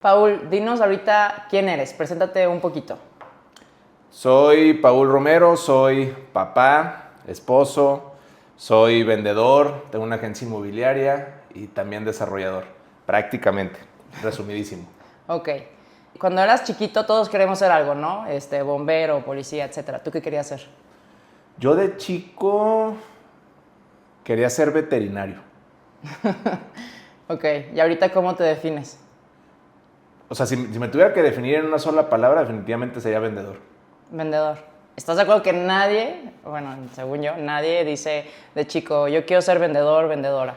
Paul, dinos ahorita quién eres, preséntate un poquito. Soy Paul Romero, soy papá, esposo, soy vendedor, tengo una agencia inmobiliaria y también desarrollador, prácticamente, resumidísimo. Ok. Cuando eras chiquito todos queremos ser algo, ¿no? Bombero, policía, etcétera. ¿Tú qué querías ser? Yo de chico quería ser veterinario. Ok. ¿Y ahorita cómo te defines? O sea, si me tuviera que definir en una sola palabra, definitivamente sería vendedor. Vendedor. ¿Estás de acuerdo que nadie, bueno, según yo, nadie dice de chico, yo quiero ser vendedor, vendedora?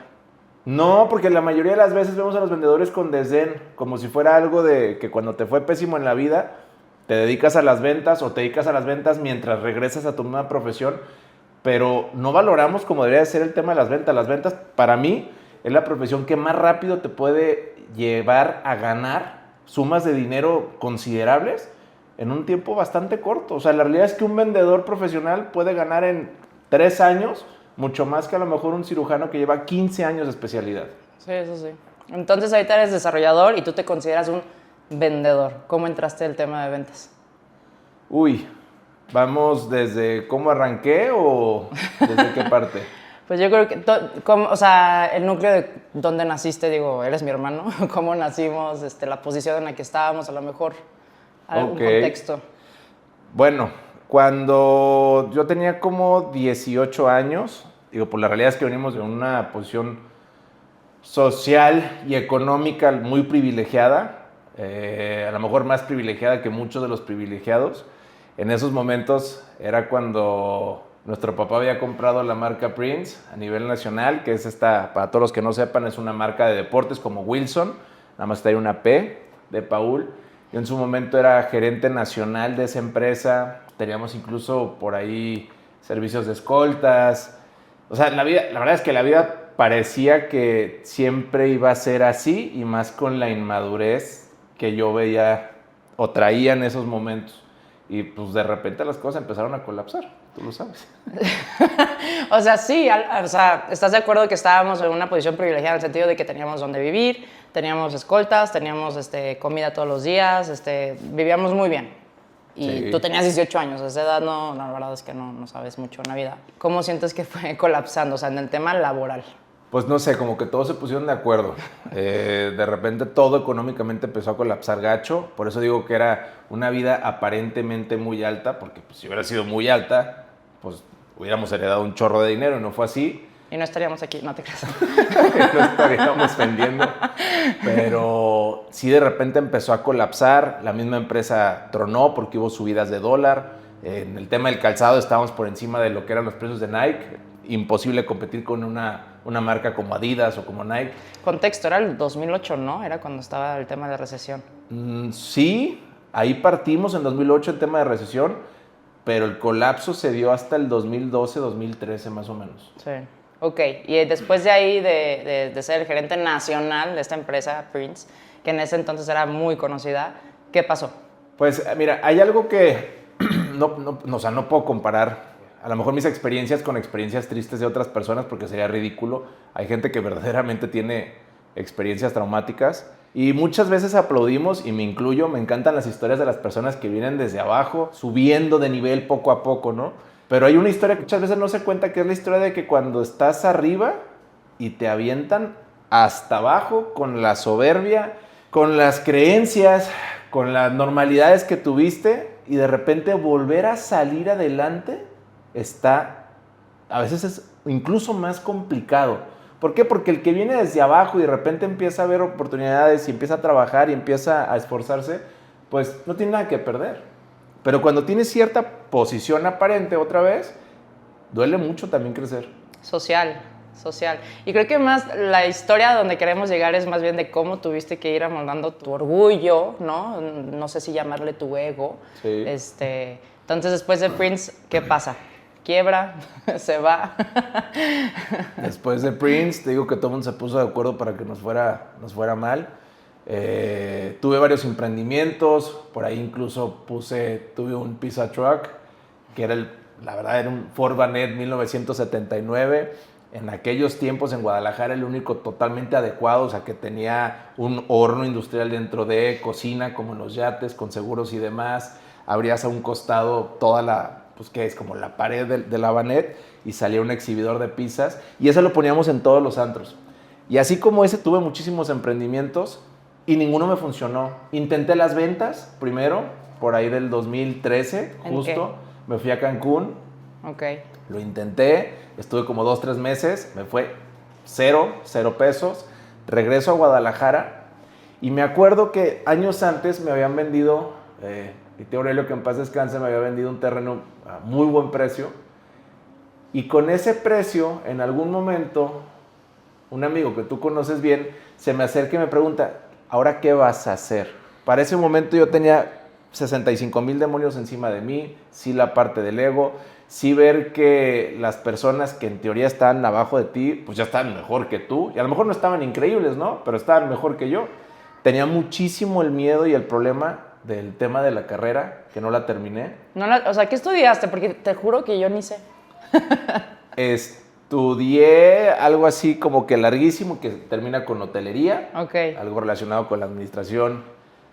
No, porque la mayoría de las veces vemos a los vendedores con desdén, como si fuera algo de que cuando te fue pésimo en la vida, te dedicas a las ventas o te dedicas a las ventas mientras regresas a tu nueva profesión, pero no valoramos como debería ser el tema de las ventas. Las ventas, para mí, es la profesión que más rápido te puede llevar a ganar sumas de dinero considerables en un tiempo bastante corto. O sea, la realidad es que un vendedor profesional puede ganar en 3 años mucho más que a lo mejor un cirujano que lleva 15 años de especialidad. Sí, eso sí. Entonces ahorita eres desarrollador y tú te consideras un vendedor. ¿Cómo entraste al tema de ventas? Uy, ¿vamos desde cómo arranqué o desde qué parte? Pues yo creo que, o sea, el núcleo de dónde naciste, digo, eres mi hermano, cómo nacimos, la posición en la que estábamos, a lo mejor, algún contexto. Bueno, cuando yo tenía como 18 años, digo, pues la realidad es que venimos de una posición social y económica muy privilegiada, a lo mejor más privilegiada que muchos de los privilegiados. En esos momentos era cuando nuestro papá había comprado la marca Prince a nivel nacional, que es esta, para todos los que no sepan, es una marca de deportes como Wilson, nada más trae una P de Paul. Yo en su momento era gerente nacional de esa empresa, teníamos incluso por ahí servicios de escoltas. O sea, la verdad es que la vida parecía que siempre iba a ser así y más con la inmadurez que yo veía o traía en esos momentos. Y pues de repente las cosas empezaron a colapsar, tú lo sabes. O sea, sí, o sea, ¿estás de acuerdo que estábamos en una posición privilegiada en el sentido de que teníamos donde vivir, teníamos escoltas, teníamos comida todos los días, vivíamos muy bien? Y Sí. tú tenías 18 años, a esa edad no, la verdad es que no sabes mucho en la vida. ¿Cómo sientes que fue colapsando, o sea, en el tema laboral? Pues no sé, como que todos se pusieron de acuerdo. De repente todo económicamente empezó a colapsar gacho. Por eso digo que era una vida aparentemente muy alta, porque pues, si hubiera sido muy alta, pues hubiéramos heredado un chorro de dinero y no fue así. Y no estaríamos aquí, no te creas. No estaríamos vendiendo. Pero sí de repente empezó a colapsar. La misma empresa tronó porque hubo subidas de dólar. En el tema del calzado estábamos por encima de lo que eran los precios de Nike. Imposible competir con una marca como Adidas o como Nike. Contexto, era el 2008, ¿no? Era cuando estaba el tema de la recesión. Sí, ahí partimos en 2008 el tema de recesión, pero el colapso se dio hasta el 2012, 2013 más o menos. Sí. Ok, y después de ahí, de ser el gerente nacional de esta empresa, Prince, que en ese entonces era muy conocida, ¿qué pasó? Pues mira, hay algo que o sea, no puedo comparar a lo mejor mis experiencias con experiencias tristes de otras personas porque sería ridículo. Hay gente que verdaderamente tiene experiencias traumáticas y muchas veces aplaudimos, y me incluyo, me encantan las historias de las personas que vienen desde abajo, subiendo de nivel poco a poco, ¿no? Pero hay una historia que muchas veces no se cuenta, que es la historia de que cuando estás arriba y te avientan hasta abajo con la soberbia, con las creencias, con las normalidades que tuviste, y de repente volver a salir adelante está, a veces es incluso más complicado. ¿Por qué? Porque el que viene desde abajo y de repente empieza a ver oportunidades y empieza a trabajar y empieza a esforzarse, pues no tiene nada que perder. Pero cuando tienes cierta posición aparente otra vez, duele mucho también crecer. Social. Y creo que más la historia donde queremos llegar es más bien de cómo tuviste que ir amoldando tu orgullo, ¿no? No sé si llamarle tu ego. Sí. Entonces, después de Prince, ¿qué pasa? ¿Quiebra? ¿Se va? Después de Prince, te digo que todo el mundo se puso de acuerdo para que nos fuera mal. Tuve varios emprendimientos, por ahí incluso tuve un pizza truck, que era la verdad era un Ford Banet 1979. en aquellos tiempos en Guadalajara el único totalmente adecuado, o sea, que tenía un horno industrial dentro de cocina, como en los yates, con seguros y demás. Abrías a un costado toda la, pues que es como la pared de la Banet y salía un exhibidor de pizzas y ese lo poníamos en todos los antros. Y así como ese tuve muchísimos emprendimientos y ninguno me funcionó. Intenté las ventas primero, por ahí del 2013, justo. Me fui a Cancún. Ok. Lo intenté, estuve como 2-3 meses, me fue cero pesos. Regreso a Guadalajara y me acuerdo que años antes me habían vendido, mi tío Aurelio, que en paz descanse, me había vendido un terreno a muy buen precio. Y con ese precio, en algún momento, un amigo que tú conoces bien, se me acerca y me pregunta, ¿ahora qué vas a hacer? Para ese momento yo tenía 65,000 demonios encima de mí, sí la parte del ego, sí ver que las personas que en teoría estaban abajo de ti, pues ya estaban mejor que tú, y a lo mejor no estaban increíbles, ¿no? Pero estaban mejor que yo. Tenía muchísimo el miedo y el problema del tema de la carrera, que no la terminé. O sea, ¿qué estudiaste? Porque te juro que yo ni sé. Estudié algo así como que larguísimo, que termina con hotelería, Ok. algo relacionado con la administración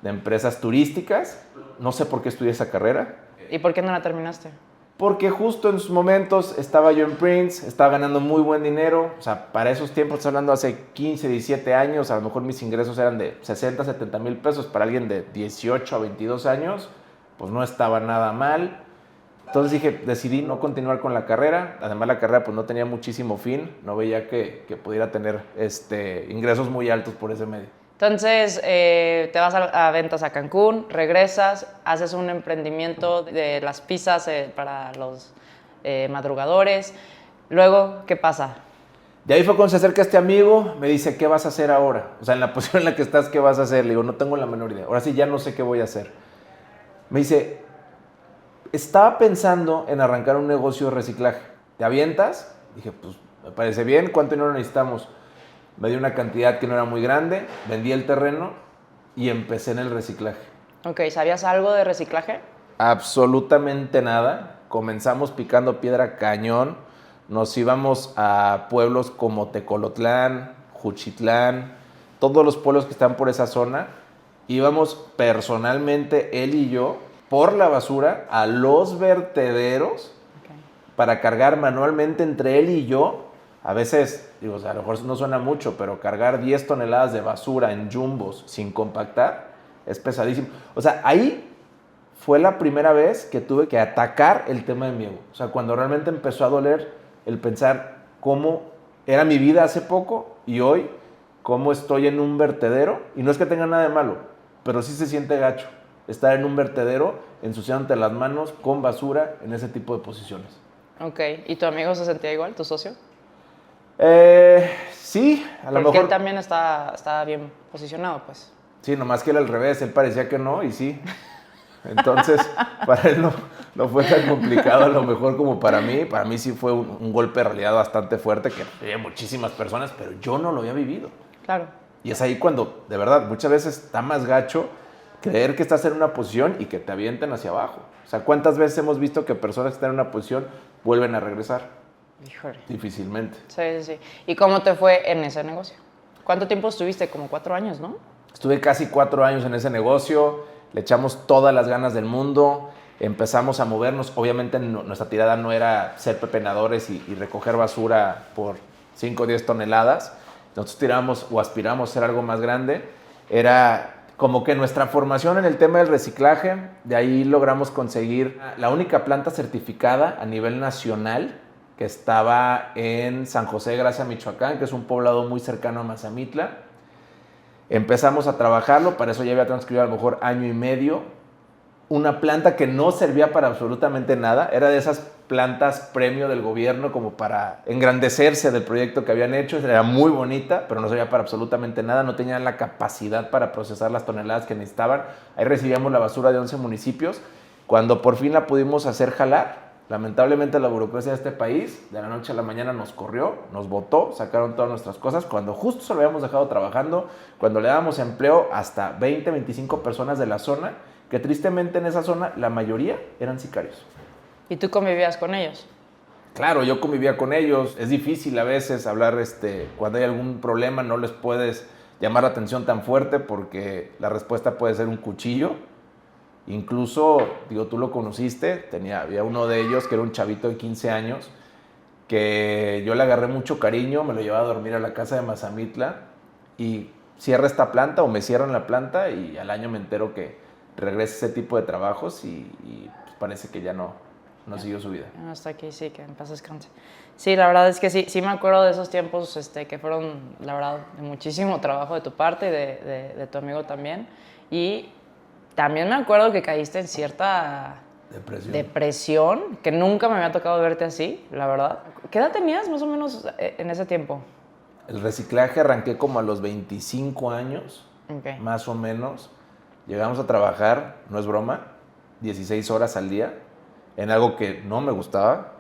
de empresas turísticas. No sé por qué estudié esa carrera. ¿Y por qué no la terminaste? Porque justo en sus momentos estaba yo en Prince, estaba ganando muy buen dinero. O sea, para esos tiempos, estoy hablando hace 15, 17 años, a lo mejor mis ingresos eran de 60, 70 mil pesos. Para alguien de 18 a 22 años, pues no estaba nada mal. Entonces dije, decidí no continuar con la carrera. Además la carrera pues no tenía muchísimo fin. No veía que pudiera tener ingresos muy altos por ese medio. Entonces, te vas a ventas a Cancún, regresas, haces un emprendimiento de las pizzas para los madrugadores. Luego, ¿qué pasa? De ahí fue cuando se acerca este amigo, me dice, ¿qué vas a hacer ahora? O sea, en la posición en la que estás, ¿qué vas a hacer? Le digo, no tengo la menor idea. Ahora sí, ya no sé qué voy a hacer. Me dice, estaba pensando en arrancar un negocio de reciclaje. ¿Te avientas? Dije, pues me parece bien. ¿Cuánto dinero necesitamos? Me dio una cantidad que no era muy grande, vendí el terreno y empecé en el reciclaje. Ok, ¿sabías algo de reciclaje? Absolutamente nada. Comenzamos picando piedra cañón. Nos íbamos a pueblos como Tecolotlán, Juchitlán, todos los pueblos que están por esa zona. Íbamos personalmente, él y yo, por la basura a los vertederos para cargar manualmente entre él y yo. A veces, digo, o sea, a lo mejor no suena mucho, pero cargar 10 toneladas de basura en jumbos sin compactar es pesadísimo. O sea, ahí fue la primera vez que tuve que atacar el tema de mi ego. O sea, cuando realmente empezó a doler el pensar cómo era mi vida hace poco y hoy, cómo estoy en un vertedero. Y no es que tenga nada de malo, pero sí se siente gacho estar en un vertedero ensuciándote las manos con basura en ese tipo de posiciones. Ok, ¿y tu amigo se sentía igual, tu socio? Sí, a lo Porque mejor. él también está bien posicionado, pues. Sí, nomás que él al revés, él parecía que no y sí. Entonces, para él no fue tan complicado a lo mejor como para mí. Para mí sí fue un golpe de realidad bastante fuerte que había muchísimas personas, pero yo no lo había vivido. Claro. Y es ahí cuando, de verdad, muchas veces está más gacho creer que estás en una posición y que te avienten hacia abajo. O sea, ¿cuántas veces hemos visto que personas que están en una posición vuelven a regresar? Híjole. Difícilmente. Sí, sí, sí. ¿Y cómo te fue en ese negocio? ¿Cuánto tiempo estuviste? Como 4 años, ¿no? Estuve casi 4 años en ese negocio, le echamos todas las ganas del mundo, empezamos a movernos. Obviamente nuestra tirada no era ser pepenadores y recoger basura por 5 o 10 toneladas. Nosotros tiramos o aspiramos a ser algo más grande. Era como que nuestra formación en el tema del reciclaje, de ahí logramos conseguir la única planta certificada a nivel nacional que estaba en San José de Gracia, Michoacán, que es un poblado muy cercano a Mazamitla. Empezamos a trabajarlo, para eso ya había transcurrido a lo mejor año y medio. Una planta que no servía para absolutamente nada, era de esas plantas premio del gobierno como para engrandecerse del proyecto que habían hecho. Era muy bonita, pero no servía para absolutamente nada, no tenían la capacidad para procesar las toneladas que necesitaban. Ahí recibíamos la basura de 11 municipios. Cuando por fin la pudimos hacer jalar, lamentablemente la burocracia de este país de la noche a la mañana nos corrió, nos botó, sacaron todas nuestras cosas cuando justo se lo habíamos dejado trabajando, cuando le dábamos empleo hasta 20, 25 personas de la zona, que tristemente en esa zona la mayoría eran sicarios. ¿Y tú convivías con ellos? Claro, yo convivía con ellos. Es difícil a veces hablar, cuando hay algún problema no les puedes llamar la atención tan fuerte porque la respuesta puede ser un cuchillo. Incluso, digo, tú lo conociste, había uno de ellos que era un chavito de 15 años que yo le agarré mucho cariño, me lo llevaba a dormir a la casa de Mazamitla y cierra esta planta o me cierran la planta y al año me entero que regresa ese tipo de trabajos y pues parece que ya no siguió su vida. Hasta aquí sí, que en paz descanse. Sí, la verdad es que sí me acuerdo de esos tiempos que fueron, la verdad, de muchísimo trabajo de tu parte y de tu amigo también. Y también me acuerdo que caíste en cierta depresión, que nunca me había tocado verte así, la verdad. ¿Qué edad tenías más o menos en ese tiempo? El reciclaje arranqué como a los 25 años, más o menos. Llegamos a trabajar, no es broma, 16 horas al día, en algo que no me gustaba.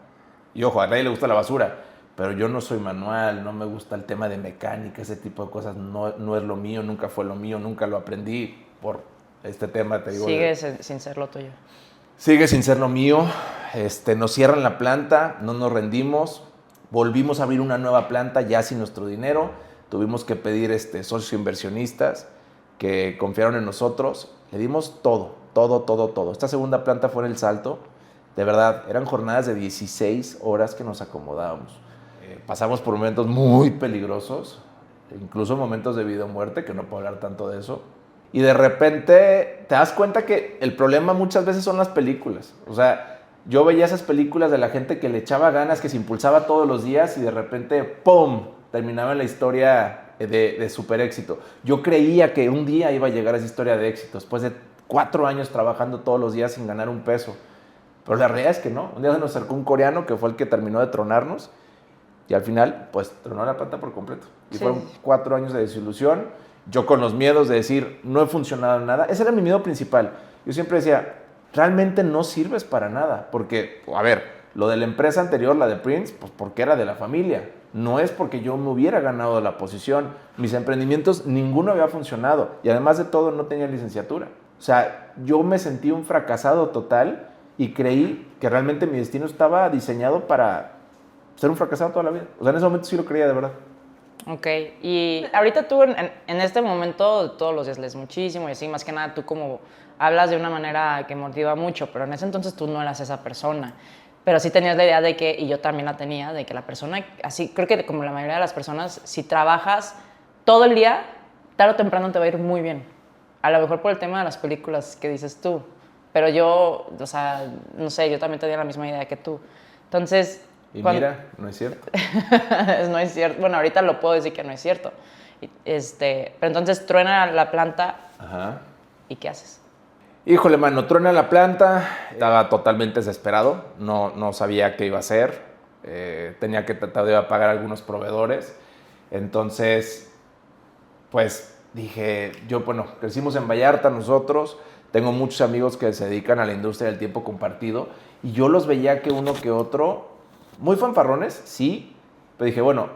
Y ojo, a nadie le gusta la basura, pero yo no soy manual, no me gusta el tema de mecánica, ese tipo de cosas, no es lo mío, nunca fue lo mío, nunca lo aprendí por este tema, te digo. Sigue sin ser lo tuyo. Sigue sin ser lo mío. Nos cierran la planta, no nos rendimos, volvimos a abrir una nueva planta ya sin nuestro dinero, tuvimos que pedir socios inversionistas que confiaron en nosotros, le dimos todo. Esta segunda planta fue en El Salto, de verdad, eran jornadas de 16 horas que nos acomodábamos. Pasamos por momentos muy peligrosos, incluso momentos de vida o muerte, que no puedo hablar tanto de eso. Y de repente te das cuenta que el problema muchas veces son las películas. O sea, yo veía esas películas de la gente que le echaba ganas, que se impulsaba todos los días y de repente, ¡pum!, terminaba en la historia de super éxito. Yo creía que un día iba a llegar a esa historia de éxito, después de 4 años trabajando todos los días sin ganar un peso. Pero la realidad es que no. Un día se nos acercó un coreano que fue el que terminó de tronarnos y al final, pues, tronó la planta por completo. Y fueron 4 años de desilusión. Yo con los miedos de decir, no he funcionado en nada. Ese era mi miedo principal. Yo siempre decía, realmente no sirves para nada. Porque, a ver, lo de la empresa anterior, la de Prince, pues porque era de la familia. No es porque yo me hubiera ganado la posición. Mis emprendimientos, ninguno había funcionado. Y además de todo, no tenía licenciatura. O sea, yo me sentí un fracasado total y creí que realmente mi destino estaba diseñado para ser un fracasado toda la vida. O sea, en ese momento sí lo creía de verdad. Ok, y ahorita tú en este momento todos los días lees muchísimo y así, más que nada tú como hablas de una manera que motiva mucho, pero en ese entonces tú no eras esa persona, pero sí tenías la idea de que, y yo también la tenía, de que la persona, así creo que como la mayoría de las personas, si trabajas todo el día, tarde o temprano te va a ir muy bien, a lo mejor por el tema de las películas que dices tú, pero yo, o sea, no sé, yo también tenía la misma idea que tú, entonces... Y mira, no es cierto. No es cierto. Bueno, ahorita lo puedo decir que no es cierto. Pero entonces truena la planta. Ajá. ¿Y qué haces? Híjole, mano, truena la planta. Estaba totalmente desesperado. No sabía qué iba a hacer. Tenía que tratar de pagar a algunos proveedores. Entonces, pues dije, crecimos en Vallarta nosotros. Tengo muchos amigos que se dedican a la industria del tiempo compartido. Y yo los veía que uno que otro... Muy fanfarrones, sí, pero dije, bueno,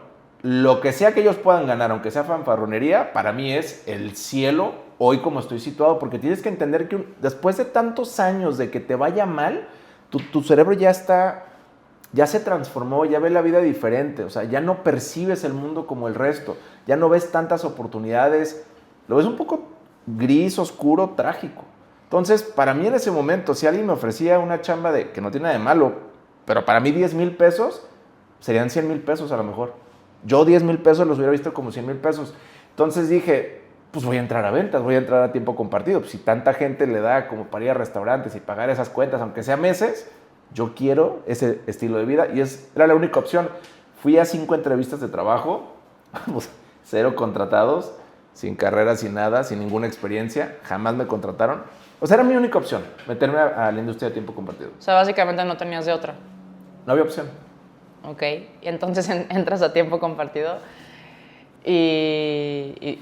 lo que sea que ellos puedan ganar, aunque sea fanfarronería, para mí es el cielo hoy como estoy situado, porque tienes que entender que después de tantos años de que te vaya mal, tu cerebro ya se transformó, ya ve la vida diferente, o sea, ya no percibes el mundo como el resto, ya no ves tantas oportunidades, lo ves un poco gris, oscuro, trágico. Entonces, para mí en ese momento, si alguien me ofrecía una chamba que no tiene nada de malo, pero para mí 10,000 pesos serían 100,000 pesos a lo mejor. Yo 10,000 pesos los hubiera visto como 100,000 pesos. Entonces dije, pues voy a entrar a ventas, voy a entrar a tiempo compartido. Pues si tanta gente le da como para ir a restaurantes y pagar esas cuentas, aunque sea meses, yo quiero ese estilo de vida y era la única opción. Fui a 5 entrevistas de trabajo, pues 0 contratados, sin carrera, sin nada, sin ninguna experiencia. Jamás me contrataron. O sea, era mi única opción, meterme a la industria de tiempo compartido. O sea, básicamente no tenías de otra. No había opción. Ok, y entonces entras a tiempo compartido y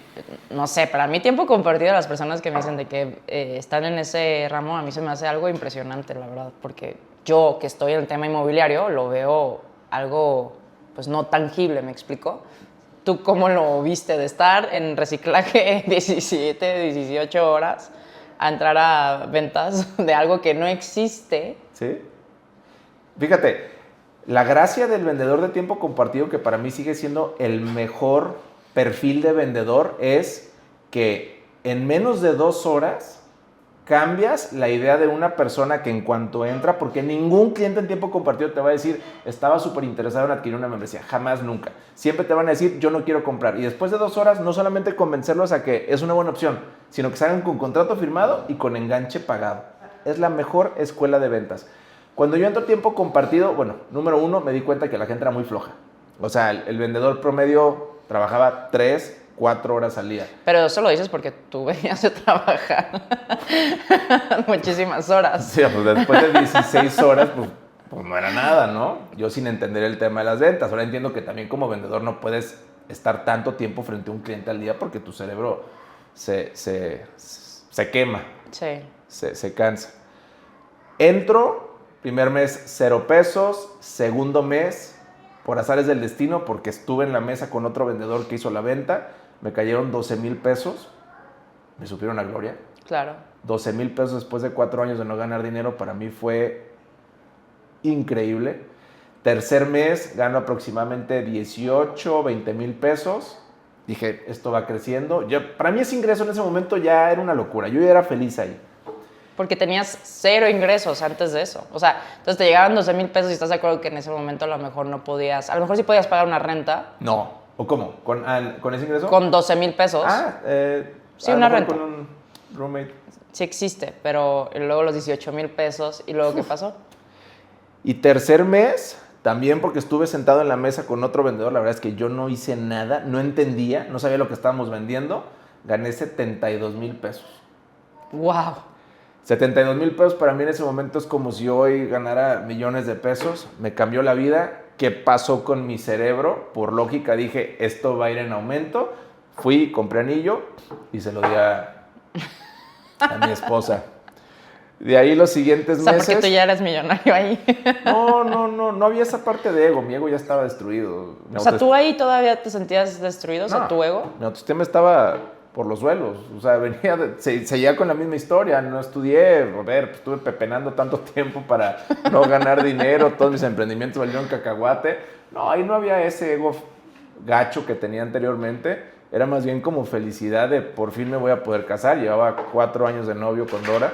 no sé, para mí tiempo compartido, las personas que me dicen de que están en ese ramo, a mí se me hace algo impresionante, la verdad, porque yo que estoy en el tema inmobiliario lo veo algo pues no tangible, ¿me explico? ¿Tú cómo lo viste de estar en reciclaje 17, 18 horas a entrar a ventas de algo que no existe? Sí. Fíjate, La gracia del vendedor de tiempo compartido, que para mí sigue siendo el mejor perfil de vendedor, es que en menos de 2 horas cambias la idea de una persona que en cuanto entra, porque ningún cliente en tiempo compartido te va a decir, estaba súper interesado en adquirir una membresía, jamás, nunca. Siempre te van a decir, yo no quiero comprar. Y después de 2 horas, no solamente convencerlos a que es una buena opción, sino que salgan con contrato firmado y con enganche pagado. Es la mejor escuela de ventas. Cuando yo entro a tiempo compartido, bueno, número 1, me di cuenta que la gente era muy floja. O sea, el vendedor promedio trabajaba 3, 4 horas al día. Pero eso lo dices porque tú venías de trabajar muchísimas horas. Sí, pues después de 16 horas, pues no era nada, ¿no? Yo sin entender el tema de las ventas. Ahora entiendo que también como vendedor no puedes estar tanto tiempo frente a un cliente al día porque tu cerebro se quema, Sí. se cansa. Entro, primer mes 0 pesos, segundo mes, por azares del destino, porque estuve en la mesa con otro vendedor que hizo la venta, me cayeron 12,000 pesos, me supieron a gloria. Claro. 12,000 pesos después de 4 años de no ganar dinero, para mí fue increíble. Tercer mes gano aproximadamente 18, 20,000 pesos. Dije, esto va creciendo. Para mí ese ingreso en ese momento ya era una locura. Yo ya era feliz ahí. Porque tenías 0 ingresos antes de eso. O sea, entonces te llegaban 12,000 pesos y estás de acuerdo que en ese momento a lo mejor no podías, a lo mejor sí podías pagar una renta. No. ¿O cómo? ¿Con ese ingreso? Con 12,000 pesos. Sí, una renta. Con un roommate. Sí existe, pero luego los 18,000 pesos y luego ¿qué pasó? Y tercer mes, también porque estuve sentado en la mesa con otro vendedor, la verdad es que yo no hice nada, no entendía, no sabía lo que estábamos vendiendo, gané 72,000 pesos. ¡Wow! 72,000 pesos para mí en ese momento es como si hoy ganara millones de pesos, me cambió la vida. ¿Qué pasó con mi cerebro? Por lógica dije, esto va a ir en aumento. Fui, compré anillo y se lo di a mi esposa. De ahí los siguientes meses... O sea, porque tú ya eres millonario ahí. No había esa parte de ego, mi ego ya estaba destruido. O sea, ¿tú ahí todavía te sentías destruido? O sea, ¿tu ego? Mi autoestima estaba por los suelos, o sea, seguía con la misma historia, no estudié, estuve pepenando tanto tiempo para no ganar dinero, todos mis emprendimientos valieron cacahuate. No, ahí no había ese ego gacho que tenía anteriormente, era más bien como felicidad de por fin me voy a poder casar, llevaba 4 años de novio con Dora,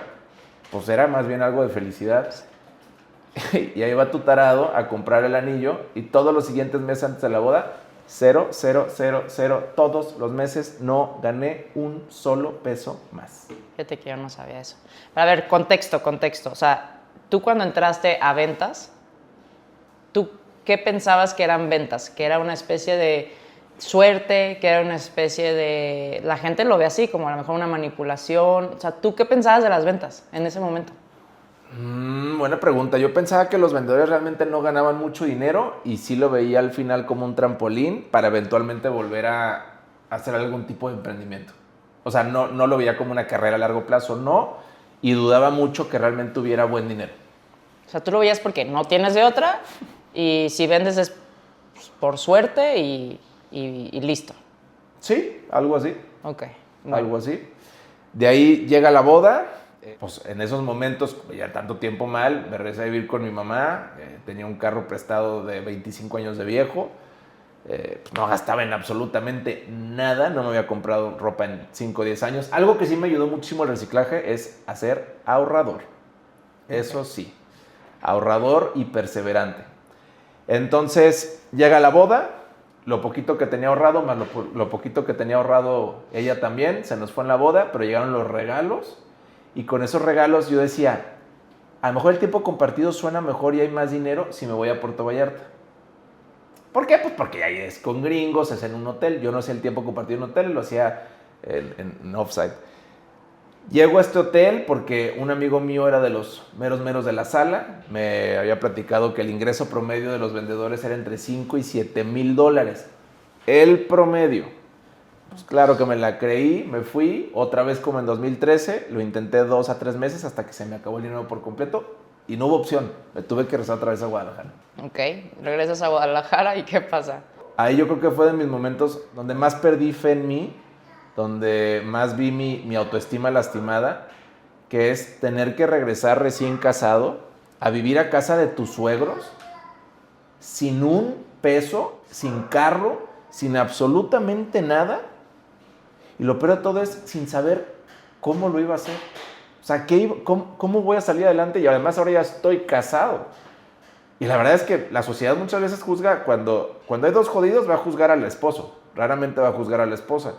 pues era más bien algo de felicidad. Y ahí va tu tarado a comprar el anillo y todos los siguientes meses antes de la boda, 0, 0, 0, 0, todos los meses no gané un solo peso más. Fíjate que yo no sabía eso. A ver, contexto. O sea, tú cuando entraste a ventas, ¿tú qué pensabas que eran ventas? ¿Que era una especie de suerte? ¿Que era una especie de... La gente lo ve así, como a lo mejor una manipulación. O sea, ¿tú qué pensabas de las ventas en ese momento? Buena pregunta. Yo pensaba que los vendedores realmente no ganaban mucho dinero y sí lo veía al final como un trampolín para eventualmente volver a hacer algún tipo de emprendimiento. O sea, no lo veía como una carrera a largo plazo, no, y dudaba mucho que realmente hubiera buen dinero. O sea, tú lo veías porque no tienes de otra y si vendes es por suerte y listo. Sí, algo así. Ok. Bueno. Algo así. De ahí llega la boda. Pues en esos momentos, ya tanto tiempo mal, me regresé a vivir con mi mamá, tenía un carro prestado de 25 años de viejo, no gastaba en absolutamente nada, no me había comprado ropa en 5 o 10 años. Algo que sí me ayudó muchísimo el reciclaje es a ser ahorrador, eso sí, ahorrador y perseverante. Entonces llega la boda, lo poquito que tenía ahorrado, más lo poquito que tenía ahorrado ella también, se nos fue en la boda, pero llegaron los regalos. Y con esos regalos yo decía, a lo mejor el tiempo compartido suena mejor y hay más dinero si me voy a Puerto Vallarta. ¿Por qué? Pues porque ahí es con gringos, es en un hotel. Yo no hacía el tiempo compartido en hotel, lo hacía en offsite. Llego a este hotel porque un amigo mío era de los meros de la sala. Me había platicado que el ingreso promedio de los vendedores era entre 5 y 7 mil dólares. El promedio. Pues claro que me la creí, me fui, otra vez como en 2013, lo intenté 2 a 3 meses hasta que se me acabó el dinero por completo y no hubo opción, me tuve que regresar otra vez a Guadalajara. Ok, regresas a Guadalajara y ¿qué pasa? Ahí yo creo que fue de mis momentos donde más perdí fe en mí, donde más vi mi autoestima lastimada, que es tener que regresar recién casado a vivir a casa de tus suegros sin un peso, sin carro, sin absolutamente nada. Y lo peor de todo es sin saber cómo lo iba a hacer. O sea, ¿cómo voy a salir adelante? Y además ahora ya estoy casado. Y la verdad es que la sociedad muchas veces juzga, cuando hay dos jodidos, va a juzgar al esposo. Raramente va a juzgar a la esposa.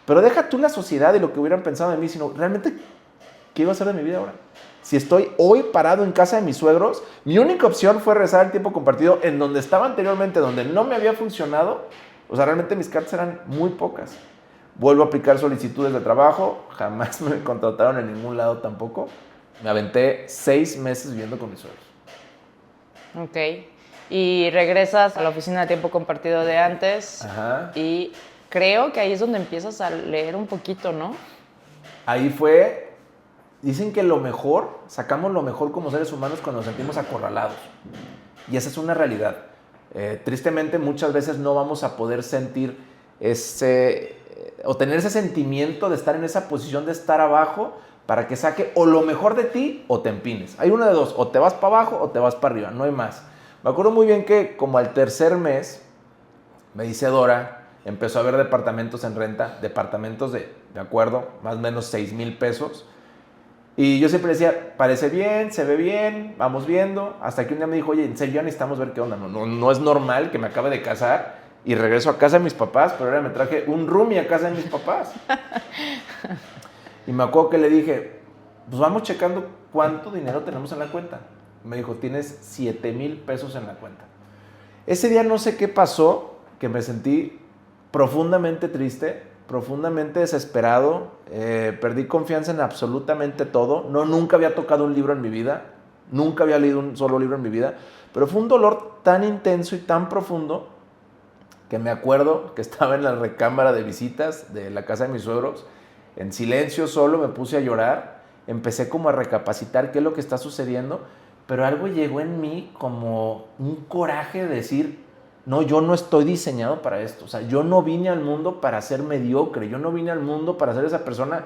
Pero deja tú la sociedad y lo que hubieran pensado de mí, sino realmente, ¿qué iba a hacer de mi vida ahora? Si estoy hoy parado en casa de mis suegros, mi única opción fue regresar al tiempo compartido en donde estaba anteriormente, donde no me había funcionado. O sea, realmente mis cartas eran muy pocas. Vuelvo a aplicar solicitudes de trabajo, jamás me contrataron en ningún lado tampoco. Me aventé 6 meses viviendo con mis suegros. Ok. Y regresas a la oficina de tiempo compartido de antes. Ajá. Y creo que ahí es donde empiezas a leer un poquito, ¿no? Ahí fue, dicen que sacamos lo mejor como seres humanos cuando nos sentimos acorralados. Y esa es una realidad. Tristemente muchas veces no vamos a poder sentir o tener ese sentimiento de estar en esa posición de estar abajo para que saque o lo mejor de ti o te empines. Hay una de dos, o te vas para abajo o te vas para arriba, no hay más. Me acuerdo muy bien que como al tercer mes, me dice Dora, empezó a ver departamentos en renta, departamentos de acuerdo, más o menos 6,000 pesos. Y yo siempre decía, parece bien, se ve bien, vamos viendo. Hasta que un día me dijo, oye, en serio ya necesitamos ver qué onda. No es normal que me acabe de casar y regreso a casa de mis papás, pero ahora me traje un roomie a casa de mis papás. Y me acuerdo que le dije, pues vamos checando cuánto dinero tenemos en la cuenta. Me dijo, tienes 7,000 pesos en la cuenta. Ese día no sé qué pasó, que me sentí profundamente triste, profundamente desesperado, perdí confianza en absolutamente todo. Nunca había tocado un libro en mi vida, nunca había leído un solo libro en mi vida, pero fue un dolor tan intenso y tan profundo que me acuerdo que estaba en la recámara de visitas de la casa de mis suegros, en silencio solo me puse a llorar, empecé como a recapacitar qué es lo que está sucediendo, pero algo llegó en mí como un coraje de decir, no, yo no estoy diseñado para esto. O sea, yo no vine al mundo para ser mediocre. Yo no vine al mundo para ser esa persona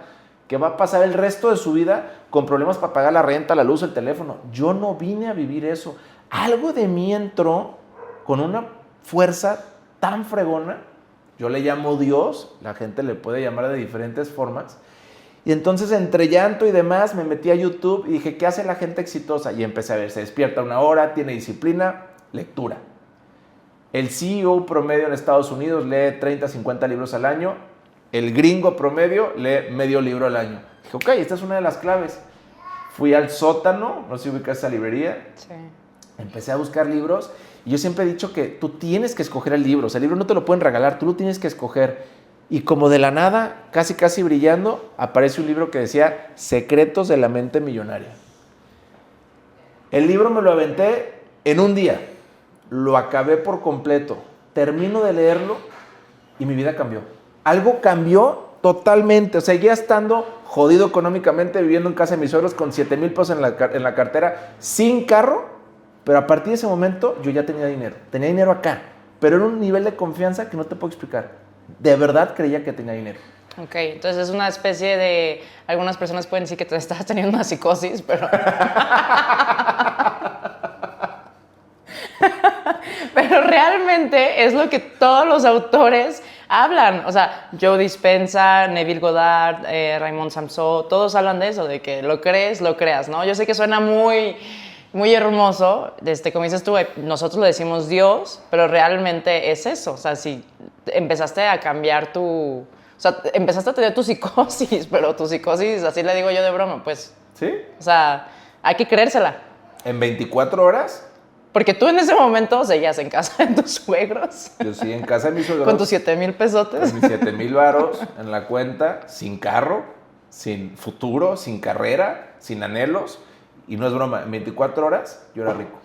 que va a pasar el resto de su vida con problemas para pagar la renta, la luz, el teléfono. Yo no vine a vivir eso. Algo de mí entró con una fuerza tan fregona. Yo le llamo Dios. La gente le puede llamar de diferentes formas. Y entonces, entre llanto y demás, me metí a YouTube y dije, ¿qué hace la gente exitosa? Y empecé a ver, se despierta una hora, tiene disciplina, lectura. El CEO promedio en Estados Unidos lee 30, 50 libros al año. El gringo promedio lee medio libro al año. Dije, ok, esta es una de las claves. Fui al sótano, no sé si ubicas esa librería. Sí. Empecé a buscar libros y yo siempre he dicho que tú tienes que escoger el libro. O sea, el libro no te lo pueden regalar, tú lo tienes que escoger. Y como de la nada, casi brillando, aparece un libro que decía Secretos de la mente millonaria. El libro me lo aventé en un día. Lo acabé por completo, termino de leerlo y mi vida cambió. Algo cambió totalmente. O sea, seguía estando jodido económicamente, viviendo en casa de mis suegros con 7,000 pesos en la cartera, sin carro, pero a partir de ese momento yo ya tenía dinero acá, pero era un nivel de confianza que no te puedo explicar. De verdad creía que tenía dinero. Ok, entonces es una especie de, algunas personas pueden decir que te estás teniendo una psicosis, pero... Pero realmente es lo que todos los autores hablan. O sea, Joe Dispenza, Neville Goddard, Raymond Samson, todos hablan de eso, de que lo crees, lo creas, ¿no? Yo sé que suena muy, muy hermoso, como dices tú, nosotros le decimos Dios, pero realmente es eso. O sea, si empezaste a cambiar o sea, empezaste a tener tu psicosis, pero tu psicosis, así le digo yo de broma, pues. ¿Sí? O sea, hay que creérsela. ¿En 24 horas? Porque tú en ese momento seguías en casa de tus suegros. Yo sí, en casa de mis suegros. Con tus 7,000 pesotes. Con mis 7,000 varos en la cuenta, sin carro, sin futuro, sin carrera, sin anhelos. Y no es broma, en 24 horas yo era rico.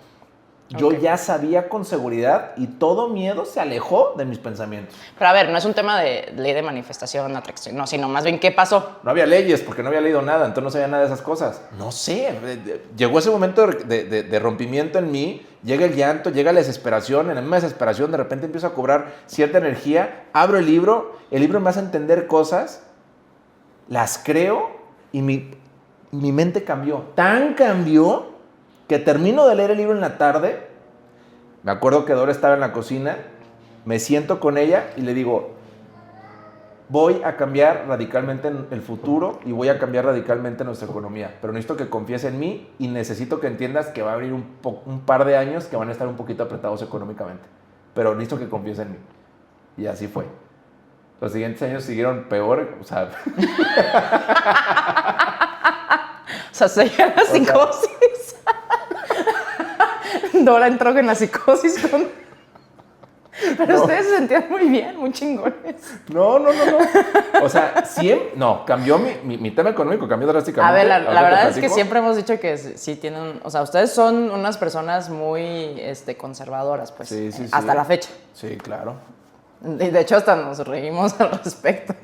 Yo ya sabía con seguridad y todo miedo se alejó de mis pensamientos. Pero a ver, no es un tema de ley de manifestación, atracción, no, sino más bien qué pasó. No había leyes porque no había leído nada, entonces no sabía nada de esas cosas. No sé, llegó ese momento de rompimiento en mí, llega el llanto, llega la desesperación, en la misma desesperación de repente empiezo a cobrar cierta energía, abro el libro me hace entender cosas, las creo y mi mente cambió. Tan cambió que termino de leer el libro en la tarde Me acuerdo que Dora estaba en la cocina, me siento con ella y le digo, voy a cambiar radicalmente en el futuro y voy a cambiar radicalmente nuestra economía, pero necesito que confíes en mí y necesito que entiendas que va a haber un par de años que van a estar un poquito apretados económicamente, pero necesito que confíes en mí. Y así fue. Los siguientes años siguieron peor, o sea... O sea, seguía la psicosis. Dora entró en la psicosis con... Pero no. Ustedes se sentían muy bien, muy chingones. No. O sea, siempre... No, cambió mi tema económico, cambió drásticamente. A ver, la verdad es que siempre hemos dicho que sí tienen... O sea, ustedes son unas personas muy conservadoras, pues. Sí. Hasta la fecha. Sí, claro. Y de hecho hasta nos reímos al respecto.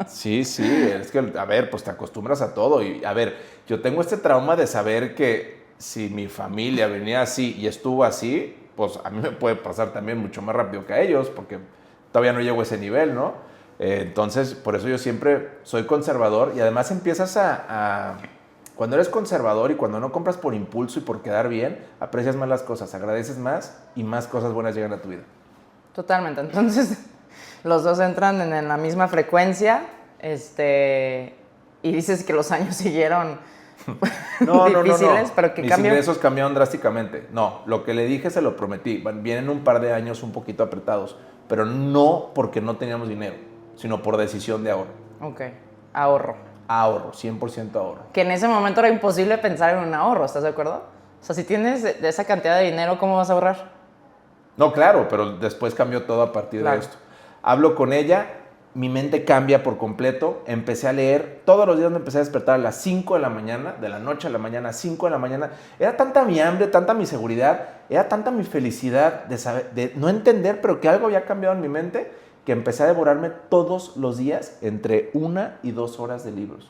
Sí, es que, a ver, pues te acostumbras a todo. Y, a ver, yo tengo este trauma de saber que si mi familia venía así y estuvo así, pues a mí me puede pasar también mucho más rápido que a ellos, porque todavía no llego a ese nivel, ¿no? Entonces, por eso yo siempre soy conservador y además empiezas cuando eres conservador y cuando no compras por impulso y por quedar bien, aprecias más las cosas, agradeces más y más cosas buenas llegan a tu vida. Totalmente. Entonces, los dos entran en la misma frecuencia, y dices que los años siguieron difíciles, no. pero que mis ingresos cambiaron drásticamente. No, lo que le dije se lo prometí. Vienen un par de años un poquito apretados, pero no porque no teníamos dinero, sino por decisión de ahorro. Ok, ahorro. Ahorro, 100% ahorro. Que en ese momento era imposible pensar en un ahorro, ¿estás de acuerdo? O sea, si tienes de esa cantidad de dinero, ¿cómo vas a ahorrar? No, claro, pero después cambió todo a partir de esto. Hablo con ella, mi mente cambia por completo, empecé a leer, todos los días me empecé a despertar a las 5 de la mañana, de la noche a la mañana, a 5 de la mañana. Era tanta mi hambre, tanta mi seguridad, era tanta mi felicidad de saber, de no entender, pero que algo había cambiado en mi mente, que empecé a devorarme todos los días entre 1 y 2 horas de libros.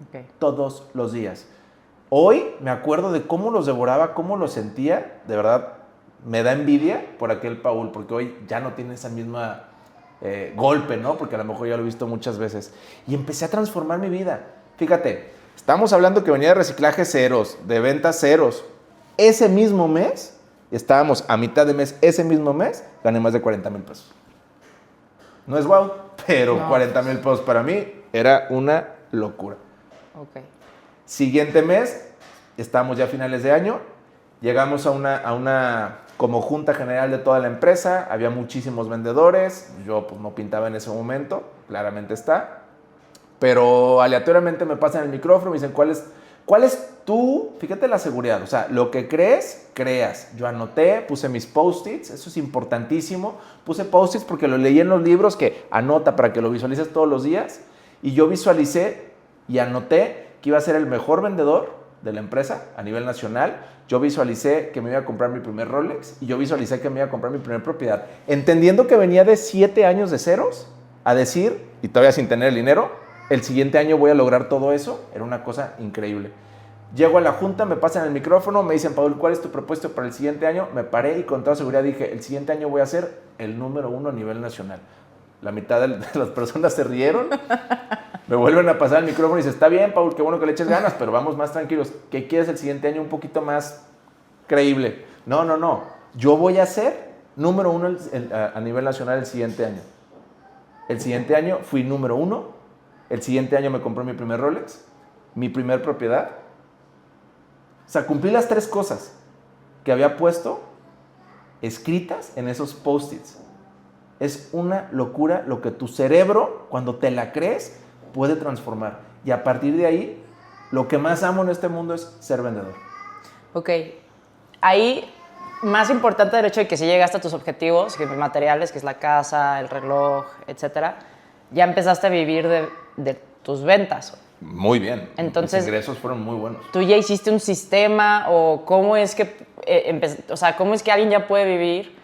Okay. Todos los días. Hoy me acuerdo de cómo los devoraba, cómo los sentía, de verdad. Me da envidia por aquel Paul, porque hoy ya no tiene esa misma golpe, ¿no? Porque a lo mejor ya lo he visto muchas veces. Y empecé a transformar mi vida. Fíjate, estamos hablando que venía de reciclaje ceros, de ventas ceros. Ese mismo mes, estábamos a mitad de mes, ese mismo mes, gané más de 40,000 pesos. No es guau, pero no. 40,000 pesos para mí era una locura. Ok. Siguiente mes, estamos ya a finales de año, llegamos a una como junta general de toda la empresa, había muchísimos vendedores, yo pues no pintaba en ese momento, claramente está, pero aleatoriamente me pasan el micrófono y me dicen, ¿cuál es tú? Fíjate la seguridad, o sea, lo que crees, creas. Yo anoté, puse mis post-its, eso es importantísimo, puse post-its porque lo leí en los libros que anota para que lo visualices todos los días, y yo visualicé y anoté que iba a ser el mejor vendedor de la empresa a nivel nacional. Yo visualicé que me iba a comprar mi primer Rolex y yo visualicé que me iba a comprar mi primera propiedad, entendiendo que venía de 7 años de ceros a decir, y todavía sin tener el dinero, el siguiente año voy a lograr todo eso. Era una cosa increíble. Llego a la junta, me pasan el micrófono, me dicen, Paul, ¿cuál es tu propuesto para el siguiente año? Me paré y con toda seguridad dije, el siguiente año voy a ser el número 1 a nivel nacional. La mitad de las personas se rieron. Me vuelven a pasar el micrófono y dicen, está bien, Paul, qué bueno que le eches ganas, pero vamos más tranquilos. ¿Qué quieres el siguiente año un poquito más creíble? No. Yo voy a ser número 1 a nivel nacional el siguiente año. El siguiente año fui número 1. El siguiente año me compré mi primer Rolex, mi primer propiedad. O sea, cumplí las 3 cosas que había puesto escritas en esos post-its. Es una locura lo que tu cerebro, cuando te la crees, puede transformar. Y a partir de ahí, lo que más amo en este mundo es ser vendedor. Ok. Ahí, más importante del hecho de que si llegaste a tus objetivos materiales, que es la casa, el reloj, etcétera, ya empezaste a vivir de tus ventas. Muy bien. Entonces, mis ingresos fueron muy buenos. ¿Tú ya hiciste un sistema o cómo es que, cómo es que alguien ya puede vivir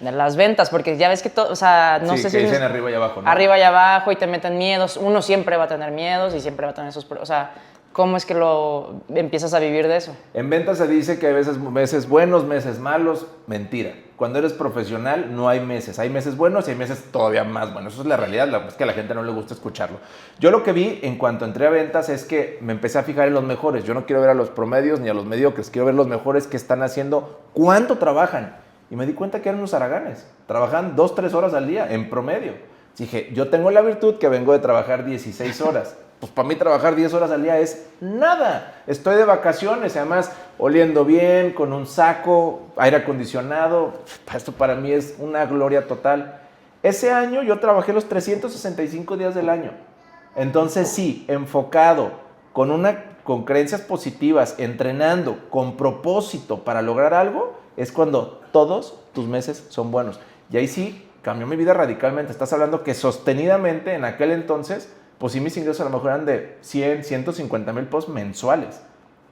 de las ventas? Porque ya ves que todo, o sea, no sé si... Sí, que dicen arriba y abajo, ¿no? Arriba y abajo y te meten miedos. Uno siempre va a tener miedos y siempre va a tener esos... O sea, ¿cómo es que lo empiezas a vivir de eso? En ventas se dice que hay meses buenos, meses malos. Mentira. Cuando eres profesional no hay meses. Hay meses buenos y hay meses todavía más buenos. Eso es la realidad. Es que a la gente no le gusta escucharlo. Yo lo que vi en cuanto entré a ventas es que me empecé a fijar en los mejores. Yo no quiero ver a los promedios ni a los mediocres. Quiero ver los mejores que están haciendo, cuánto trabajan. Y me di cuenta que eran unos haraganes. Trabajaban 2, 3 horas al día, en promedio. Dije, yo tengo la virtud que vengo de trabajar 16 horas. Pues para mí trabajar 10 horas al día es nada. Estoy de vacaciones, además oliendo bien, con un saco, aire acondicionado. Esto para mí es una gloria total. Ese año yo trabajé los 365 días del año. Entonces sí, enfocado, con creencias positivas, entrenando, con propósito para lograr algo, es cuando todos tus meses son buenos. Y ahí sí, cambió mi vida radicalmente. Estás hablando que sostenidamente en aquel entonces, pues sí mis ingresos a lo mejor eran de 100, 150 mil pesos mensuales.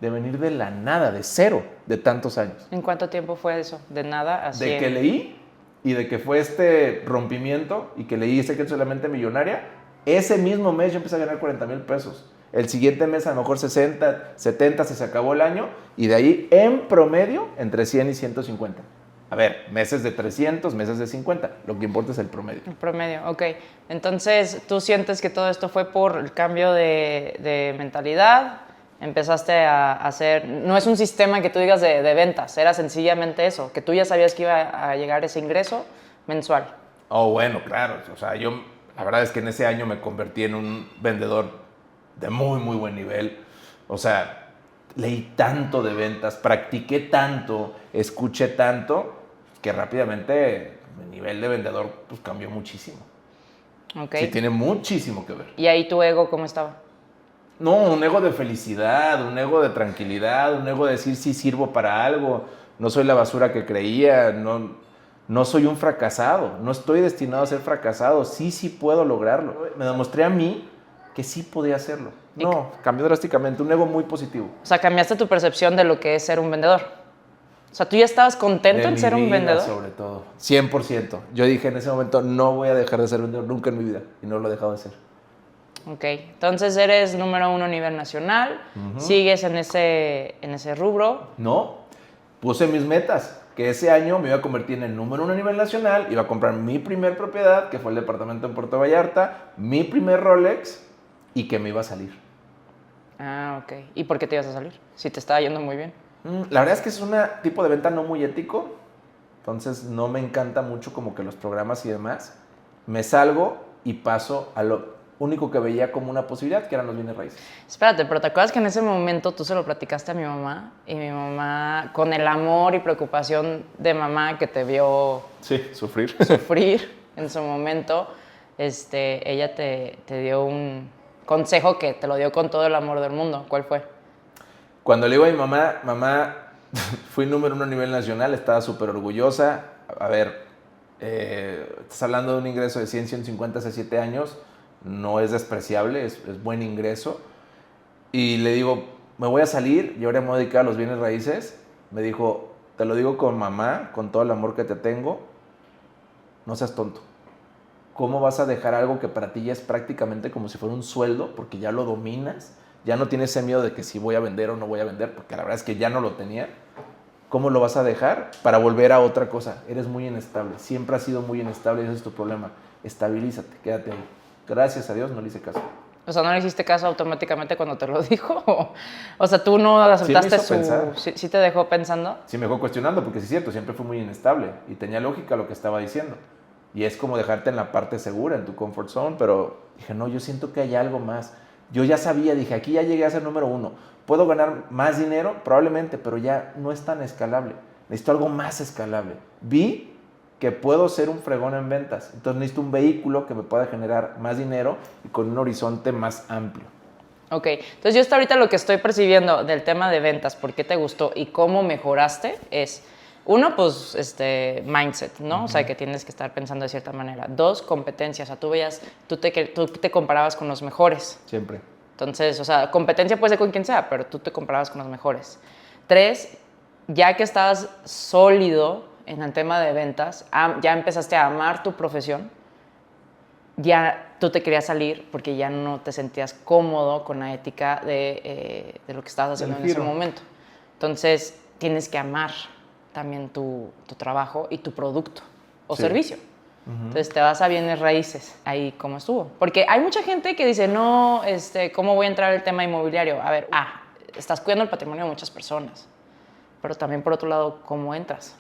De venir de la nada, de cero, de tantos años. ¿En cuánto tiempo fue eso? De nada a 100. De que leí y de que fue este rompimiento y que leí Secretos de la Mente Millonaria, ese mismo mes yo empecé a ganar 40 mil pesos. El siguiente mes a lo mejor 60, 70, se acabó el año y de ahí en promedio entre 100 y 150. A ver, meses de 300, meses de 50, lo que importa es el promedio. El promedio, ok. Entonces, ¿tú sientes que todo esto fue por el cambio de mentalidad? Empezaste a hacer, no es un sistema que tú digas de ventas, era sencillamente eso, que tú ya sabías que iba a llegar ese ingreso mensual. Oh, bueno, claro. O sea, la verdad es que en ese año me convertí en un vendedor de muy, muy buen nivel. O sea, leí tanto de ventas, practiqué tanto, escuché tanto, que rápidamente mi nivel de vendedor pues, cambió muchísimo. Okay. Sí, tiene muchísimo que ver. ¿Y ahí tu ego cómo estaba? No, un ego de felicidad, un ego de tranquilidad, un ego de decir sí sirvo para algo, no soy la basura que creía, no soy un fracasado, no estoy destinado a ser fracasado, sí puedo lograrlo. Me demostré a mí que sí podía hacerlo. No, cambió drásticamente, un ego muy positivo. O sea, cambiaste tu percepción de lo que es ser un vendedor. O sea, ¿tú ya estabas contento en ser un vendedor? Sobre todo, 100%. Yo dije en ese momento, no voy a dejar de ser vendedor nunca en mi vida, y no lo he dejado de ser. Ok, entonces eres número 1 a nivel nacional, sigues en ese rubro. No, puse mis metas, que ese año me iba a convertir en el número 1 a nivel nacional, iba a comprar mi primer propiedad, que fue el departamento en Puerto Vallarta, mi primer Rolex, y que me iba a salir. Ah, ok. ¿Y por qué te ibas a salir? Si te estaba yendo muy bien. La verdad es que es un tipo de venta no muy ético, entonces no me encanta mucho como que los programas y demás. Me salgo y paso a lo único que veía como una posibilidad, que eran los bienes raíces. Espérate, pero ¿te acuerdas que en ese momento tú se lo platicaste a mi mamá? Y mi mamá, con el amor y preocupación de mamá que te vio sufrir en su momento, ella te dio un consejo que te lo dio con todo el amor del mundo. ¿Cuál fue? Cuando le digo a mi mamá, fui número 1 a nivel nacional, estaba súper orgullosa. A ver, estás hablando de un ingreso de 100, 150 hace 7 años, no es despreciable, es buen ingreso. Y le digo, me voy a salir y ahora me voy a dedicar a los bienes raíces. Me dijo, te lo digo con mamá, con todo el amor que te tengo, no seas tonto. ¿Cómo vas a dejar algo que para ti ya es prácticamente como si fuera un sueldo, porque ya lo dominas? Ya no tienes ese miedo de que si voy a vender o no voy a vender, porque la verdad es que ya no lo tenía. ¿Cómo lo vas a dejar para volver a otra cosa? Eres muy inestable, siempre has sido muy inestable y ese es tu problema. Estabilízate, quédate ahí. Gracias a Dios no le hice caso. O sea, ¿no le hiciste caso automáticamente cuando te lo dijo? O sea, ¿tú no aceptaste ¿Sí te dejó pensando? Sí me dejó cuestionando, porque sí es cierto, siempre fui muy inestable y tenía lógica lo que estaba diciendo. Y es como dejarte en la parte segura, en tu comfort zone, pero dije, no, yo siento que hay algo más. Yo ya sabía, dije, aquí ya llegué a ser número 1. ¿Puedo ganar más dinero? Probablemente, pero ya no es tan escalable. Necesito algo más escalable. Vi que puedo ser un fregón en ventas. Entonces necesito un vehículo que me pueda generar más dinero y con un horizonte más amplio. Ok, entonces yo hasta ahorita lo que estoy percibiendo del tema de ventas, por qué te gustó y cómo mejoraste es... Uno, pues, mindset, ¿no? O sea, que tienes que estar pensando de cierta manera. 2, competencias. O sea, tú te comparabas con los mejores. Siempre. Entonces, o sea, competencia puede ser con quien sea, pero tú te comparabas con los mejores. 3, ya que estabas sólido en el tema de ventas, ya empezaste a amar tu profesión, ya tú te querías salir porque ya no te sentías cómodo con la ética de lo que estabas haciendo en ese momento. Entonces, tienes que amar también tu trabajo y tu producto o servicio. Entonces te vas a bienes raíces, ahí cómo estuvo. Porque hay mucha gente que dice, no, ¿cómo voy a entrar al tema inmobiliario? A ver, estás cuidando el patrimonio de muchas personas, pero también por otro lado, ¿cómo entras?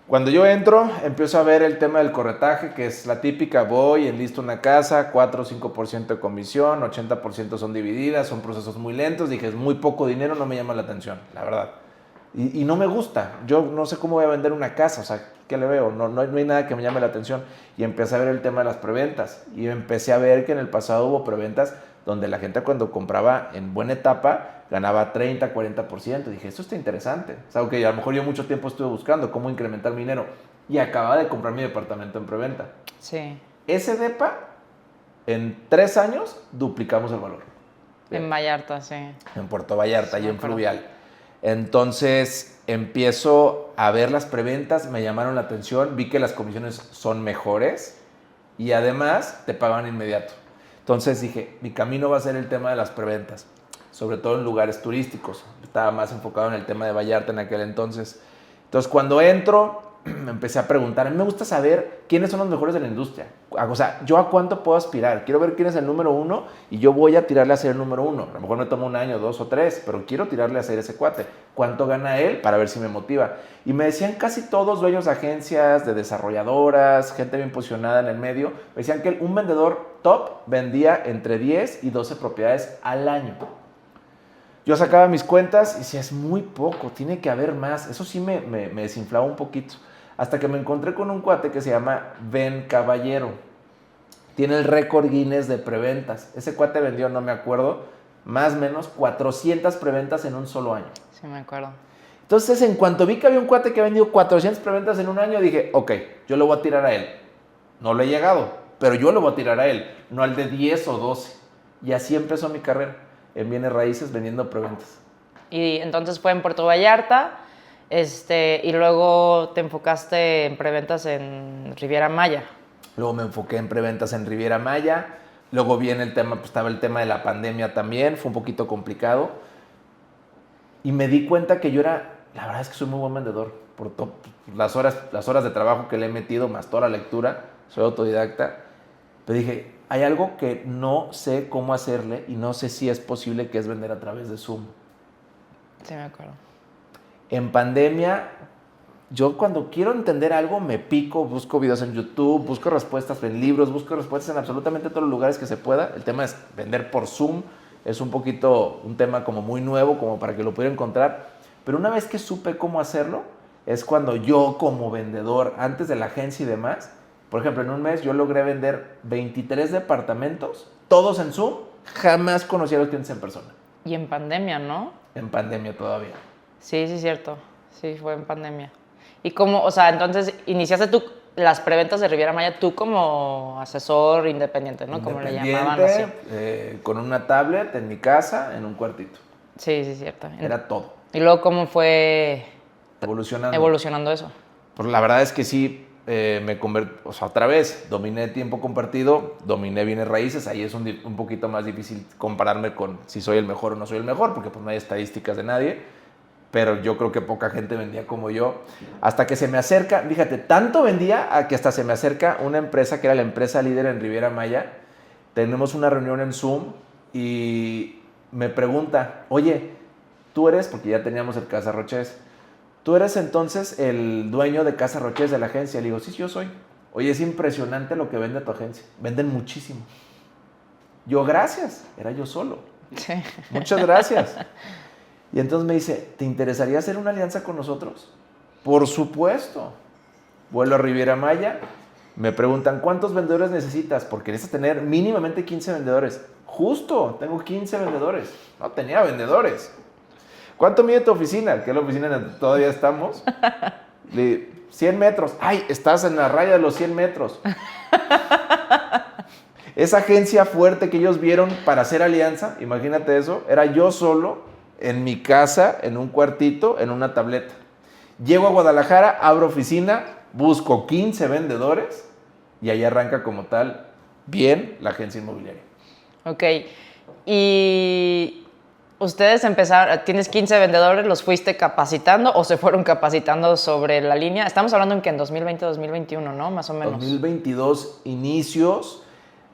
Cuando yo entro, empiezo a ver el tema del corretaje, que es la típica, voy, enlisto una casa, 4 o 5% de comisión, 80% son divididas, son procesos muy lentos. Dije, es muy poco dinero, no me llama la atención, la verdad. Y no me gusta. Yo no sé cómo voy a vender una casa, o sea, ¿qué le veo? No hay nada que me llame la atención. Y empecé a ver el tema de las preventas. Y empecé a ver que en el pasado hubo preventas donde la gente cuando compraba en buena etapa ganaba 30, 40%. Dije, esto está interesante. Es algo que a lo mejor yo mucho tiempo estuve buscando, cómo incrementar mi dinero. Y acababa de comprar mi departamento en preventa. Sí. Ese depa, en 3 años, duplicamos el valor. En Vallarta, sí. En Puerto Vallarta Sí, y me en acuerdo. Fluvial. Entonces empiezo a ver las preventas, me llamaron la atención, vi que las comisiones son mejores y además te pagan inmediato. Entonces dije, mi camino va a ser el tema de las preventas, sobre todo en lugares turísticos. Estaba más enfocado en el tema de Vallarta en aquel entonces. Entonces cuando entro, me empecé a preguntar, a mí me gusta saber quiénes son los mejores de la industria. O sea, ¿yo a cuánto puedo aspirar? Quiero ver quién es el número 1 y yo voy a tirarle a ser el número 1. A lo mejor me toma 1 año, 2 o 3, pero quiero tirarle a ser ese cuate. ¿Cuánto gana él? Para ver si me motiva. Y me decían casi todos dueños de agencias, de desarrolladoras, gente bien posicionada en el medio, me decían que un vendedor top vendía entre 10 y 12 propiedades al año. Yo sacaba mis cuentas y decía, es muy poco, tiene que haber más. Eso sí me desinflaba un poquito. Hasta que me encontré con un cuate que se llama Ben Caballero. Tiene el récord Guinness de preventas. Ese cuate vendió, no me acuerdo, más o menos 400 preventas en un solo año. Sí, me acuerdo. Entonces, en cuanto vi que había un cuate que ha vendido 400 preventas en un año, dije, ok, yo lo voy a tirar a él. No le he llegado, pero yo lo voy a tirar a él, no al de 10 o 12. Y así empezó mi carrera en bienes raíces vendiendo preventas. Y entonces fue en Puerto Vallarta, y luego te enfocaste en preventas en Riviera Maya. Luego me enfoqué en preventas en Riviera Maya. Luego viene el tema, pues estaba el tema de la pandemia también, fue un poquito complicado. Y me di cuenta que yo era, la verdad es que soy muy buen vendedor. Por las horas de trabajo que le he metido, más toda la lectura, soy autodidacta. Pero dije, hay algo que no sé cómo hacerle y no sé si es posible, que es vender a través de Zoom. Sí, me acuerdo. En pandemia, yo cuando quiero entender algo me pico, busco videos en YouTube, busco respuestas en libros, busco respuestas en absolutamente todos los lugares que se pueda. El tema es vender por Zoom, es un poquito un tema como muy nuevo, como para que lo pudiera encontrar. Pero una vez que supe cómo hacerlo, es cuando yo como vendedor, antes de la agencia y demás, por ejemplo, en un mes yo logré vender 23 departamentos, todos en Zoom, jamás conocí a los clientes en persona. Y en pandemia, ¿no? En pandemia todavía. Sí, sí, cierto. Sí, fue en pandemia. Y cómo, o sea, entonces iniciaste tú las preventas de Riviera Maya tú como asesor independiente, ¿no? Como le llamaban así. Con una tablet en mi casa, en un cuartito. Sí, sí, cierto. Era todo. Y luego, ¿cómo fue Evolucionando eso? Pues la verdad es que sí, me convertí, o sea, otra vez, dominé tiempo compartido, dominé bienes raíces, ahí es un poquito más difícil compararme con si soy el mejor o no soy el mejor, porque pues no hay estadísticas de nadie, pero yo creo que poca gente vendía como yo, hasta que se me acerca, fíjate, tanto vendía a que hasta se me acerca una empresa que era la empresa líder en Riviera Maya, tenemos una reunión en Zoom y me pregunta, oye, tú eres, porque ya teníamos el Casa Roches, ¿tú eres entonces el dueño de Casa Roches de la agencia? Le digo, sí, yo soy. Oye, es impresionante lo que vende tu agencia. Venden muchísimo. Yo, gracias. Era yo solo. Sí. Muchas gracias. Y entonces me dice, ¿te interesaría hacer una alianza con nosotros? Por supuesto. Vuelo a Riviera Maya. Me preguntan, ¿cuántos vendedores necesitas? Porque necesitas tener mínimamente 15 vendedores. Justo, tengo 15 vendedores. No tenía vendedores. ¿Cuánto mide tu oficina? ¿Qué es la oficina en la que todavía estamos? 100 metros. ¡Ay, estás en la raya de los 100 metros! Esa agencia fuerte que ellos vieron para hacer alianza, imagínate eso, era yo solo, en mi casa, en un cuartito, en una tableta. Llego a Guadalajara, abro oficina, busco 15 vendedores y ahí arranca como tal, bien, la agencia inmobiliaria. Ok. Y ustedes empezaron, tienes 15 vendedores, ¿los fuiste capacitando o se fueron capacitando sobre la línea? Estamos hablando en que en 2020, 2021, ¿no? Más o menos. 2022 inicios,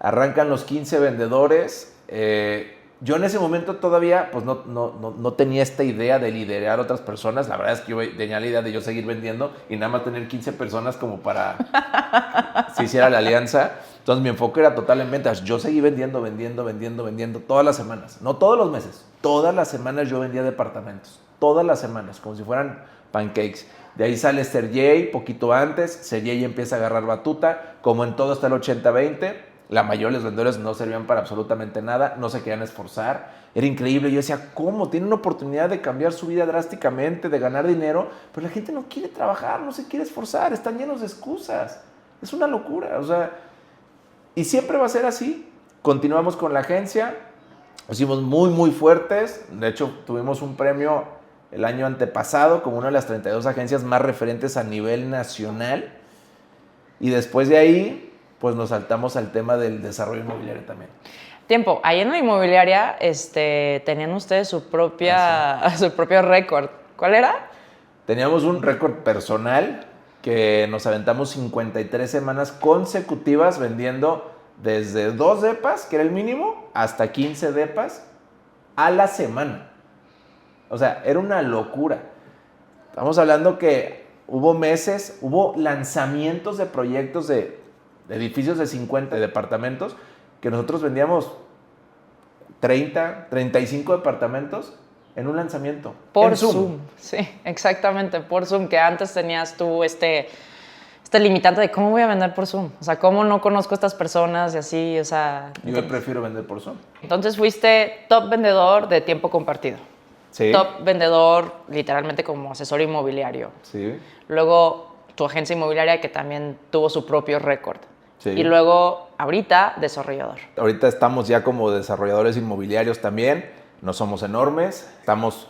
arrancan los 15 vendedores. Yo en ese momento todavía pues no tenía esta idea de liderar a otras personas. La verdad es que yo tenía la idea de yo seguir vendiendo y nada más tener 15 personas como para se hiciera la alianza. Entonces mi enfoque era total en ventas. Yo seguí vendiendo todas las semanas. No todos los meses. Todas las semanas yo vendía departamentos. Todas las semanas, como si fueran pancakes. De ahí sale Sergey poquito antes. Sergey empieza a agarrar batuta. Como en todo está el 80-20. La mayoría de los vendedores no servían para absolutamente nada, no se querían esforzar. Era increíble. Yo decía, ¿cómo? Tienen una oportunidad de cambiar su vida drásticamente, de ganar dinero, pero la gente no quiere trabajar, no se quiere esforzar, están llenos de excusas. Es una locura, o sea, y siempre va a ser así. Continuamos con la agencia, nos hicimos muy fuertes. De hecho, tuvimos un premio el año antepasado como una de las 32 agencias más referentes a nivel nacional. Y después de ahí pues nos saltamos al tema del desarrollo inmobiliario también. Tiempo, ahí en la inmobiliaria tenían ustedes su propio récord. ¿Cuál era? Teníamos un récord personal que nos aventamos 53 semanas consecutivas vendiendo desde 2 depas, que era el mínimo, hasta 15 depas a la semana. O sea, era una locura. Estamos hablando que hubo meses, hubo lanzamientos de proyectos de edificios de 50 departamentos que nosotros vendíamos 30, 35 departamentos en un lanzamiento. Por Zoom. Sí, exactamente, por Zoom, que antes tenías tú este limitante de cómo voy a vender por Zoom. O sea, cómo no conozco a estas personas y así, o sea... Yo prefiero vender por Zoom. Entonces fuiste top vendedor de tiempo compartido. Sí. Top vendedor literalmente como asesor inmobiliario. Sí. Luego tu agencia inmobiliaria que también tuvo su propio récord. Sí. Y luego, ahorita, desarrollador. Ahorita estamos ya como desarrolladores inmobiliarios también. No somos enormes. Estamos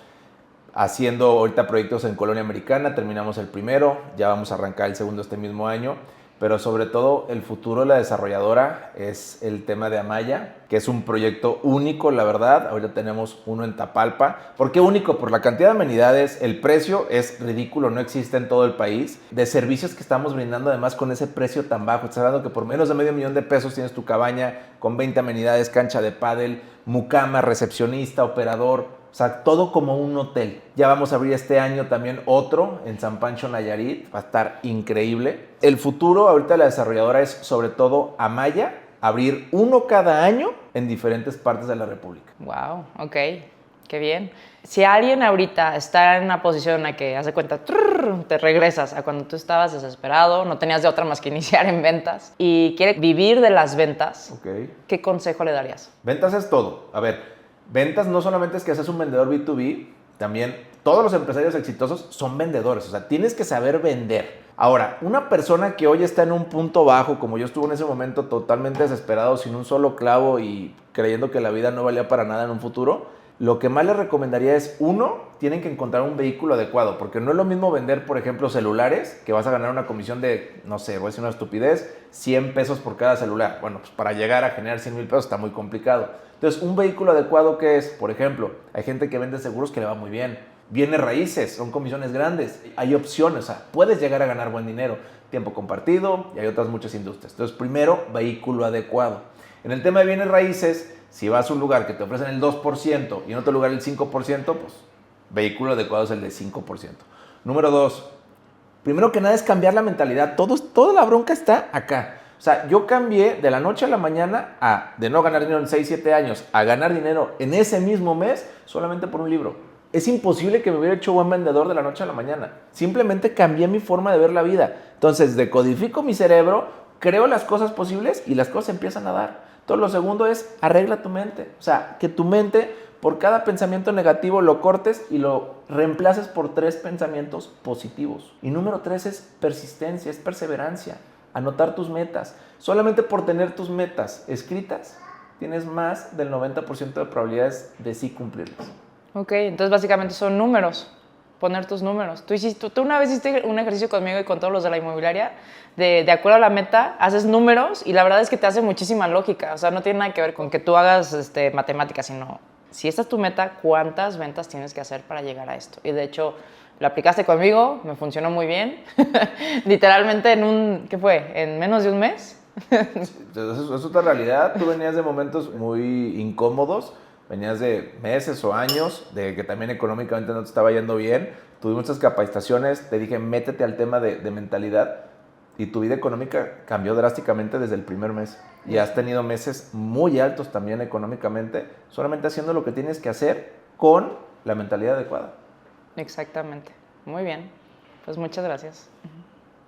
haciendo ahorita proyectos en Colonia Americana. Terminamos el primero. Ya vamos a arrancar el segundo este mismo año. Pero sobre todo, el futuro de la desarrolladora es el tema de Amaya, que es un proyecto único, la verdad. Ahorita tenemos uno en Tapalpa. ¿Por qué único? Por la cantidad de amenidades. El precio es ridículo, no existe en todo el país. De servicios que estamos brindando, además, con ese precio tan bajo. Estás hablando que por menos de $500,000 tienes tu cabaña con 20 amenidades, cancha de pádel, mucama, recepcionista, operador. O sea, todo como un hotel. Ya vamos a abrir este año también otro en San Pancho, Nayarit. Va a estar increíble. El futuro ahorita de la desarrolladora es sobre todo Amaya, abrir uno cada año en diferentes partes de la República. Wow, ok, qué bien. Si alguien ahorita está en una posición en la que hace cuenta, te regresas a cuando tú estabas desesperado, no tenías de otra más que iniciar en ventas y quiere vivir de las ventas, Okay. ¿Qué consejo le darías? Ventas es todo. A ver, ventas no solamente es que seas un vendedor B2B, también todos los empresarios exitosos son vendedores. O sea, tienes que saber vender. Ahora, una persona que hoy está en un punto bajo, como yo estuve en ese momento totalmente desesperado, sin un solo clavo y creyendo que la vida no valía para nada en un futuro, lo que más les recomendaría es, uno, tienen que encontrar un vehículo adecuado, porque no es lo mismo vender, por ejemplo, celulares, que vas a ganar una comisión de, no sé, voy a decir una estupidez, 100 pesos por cada celular. Bueno, pues para llegar a generar 100,000 pesos está muy complicado. Entonces, un vehículo adecuado que es, por ejemplo, hay gente que vende seguros que le va muy bien. Bienes raíces, son comisiones grandes. Hay opciones, o sea, puedes llegar a ganar buen dinero. Tiempo compartido y hay otras muchas industrias. Entonces, primero, vehículo adecuado. En el tema de bienes raíces, si vas a un lugar que te ofrecen el 2% y en otro lugar el 5%, pues vehículo adecuado es el de 5%. Número 2, primero que nada es cambiar la mentalidad. Toda la bronca está acá. O sea, yo cambié de la noche a la mañana de no ganar dinero en 6, 7 años a ganar dinero en ese mismo mes solamente por un libro. Es imposible que me hubiera hecho buen vendedor de la noche a la mañana. Simplemente cambié mi forma de ver la vida. Entonces, decodifico mi cerebro, creo las cosas posibles y las cosas empiezan a dar. Entonces, lo segundo es arregla tu mente. O sea, que tu mente, por cada pensamiento negativo, lo cortes y lo reemplaces por 3 pensamientos positivos. Y número 3 es persistencia, es perseverancia. Anotar tus metas. Solamente por tener tus metas escritas, tienes más del 90% de probabilidades de sí cumplirlas. Ok, entonces básicamente son números, poner tus números. Tú una vez hiciste un ejercicio conmigo y con todos los de la inmobiliaria, de acuerdo a la meta, haces números y la verdad es que te hace muchísima lógica. O sea, no tiene nada que ver con que tú hagas matemáticas, sino si esta es tu meta, ¿cuántas ventas tienes que hacer para llegar a esto? Y de hecho, la aplicaste conmigo, me funcionó muy bien. Literalmente ¿qué fue? ¿En menos de un mes? Eso es otra realidad. Tú venías de momentos muy incómodos. venías de meses o años, de que también económicamente no te estaba yendo bien, tuvimos muchas capacitaciones, te dije, métete al tema de mentalidad, y tu vida económica cambió drásticamente desde el primer mes. Y has tenido meses muy altos también económicamente, solamente haciendo lo que tienes que hacer con la mentalidad adecuada. Exactamente. Muy bien. Pues muchas gracias.